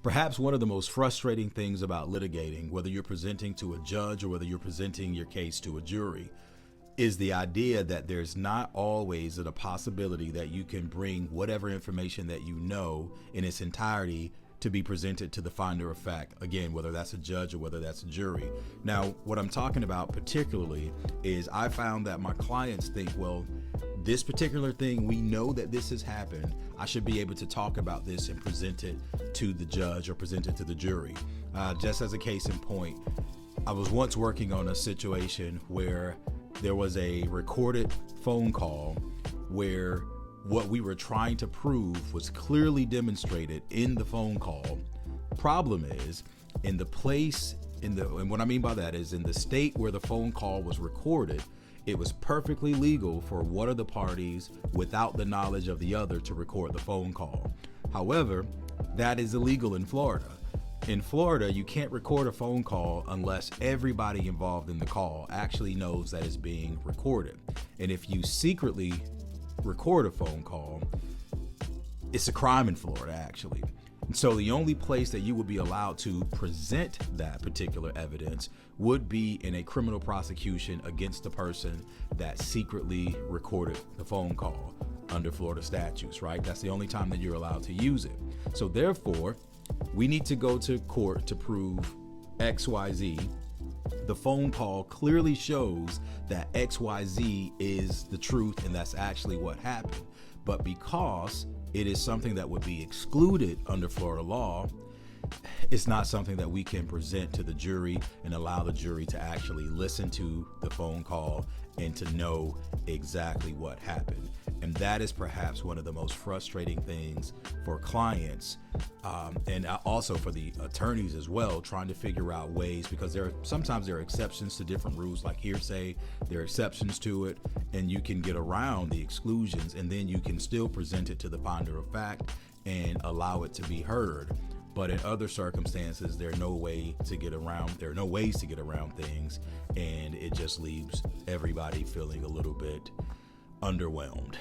Perhaps one of the most frustrating things about litigating, whether you're presenting to a judge or whether you're presenting your case to a jury, is the idea that there's not always a possibility that you can bring whatever information that you know in its entirety to be presented to the finder of fact, again, whether that's a judge or whether that's a jury. Now, what I'm talking about particularly is I found that my clients think, well, this particular thing, we know that this has happened. I should be able to talk about this and present it to the judge or present it to the jury. Just as a case in point, I was once working on a situation where there was a recorded phone call where what we were trying to prove was clearly demonstrated in the phone call. Problem is, and what I mean by that is in the state where the phone call was recorded, it was perfectly legal for one of the parties without the knowledge of the other to record the phone call. However, that is illegal in Florida. In Florida, you can't record a phone call unless everybody involved in the call actually knows that it's being recorded. And if you secretly record a phone call, it's a crime in Florida, actually. And so the only place that you would be allowed to present that particular evidence would be in a criminal prosecution against the person that secretly recorded the phone call under Florida statutes, right? That's the only time that you're allowed to use it. So therefore, we need to go to court to prove XYZ. The phone call clearly shows that XYZ is the truth and that's actually what happened. But because it is something that would be excluded under Florida law, it's not something that we can present to the jury and allow the jury to actually listen to the phone call and to know exactly what happened. And that is perhaps one of the most frustrating things for clients, and also for the attorneys as well, trying to figure out ways, because sometimes there are exceptions to different rules like hearsay. There are exceptions to it, and you can get around the exclusions, and then you can still present it to the finder of fact and allow it to be heard. But in other circumstances, there are no ways to get around things, and it just leaves everybody feeling a little bit underwhelmed.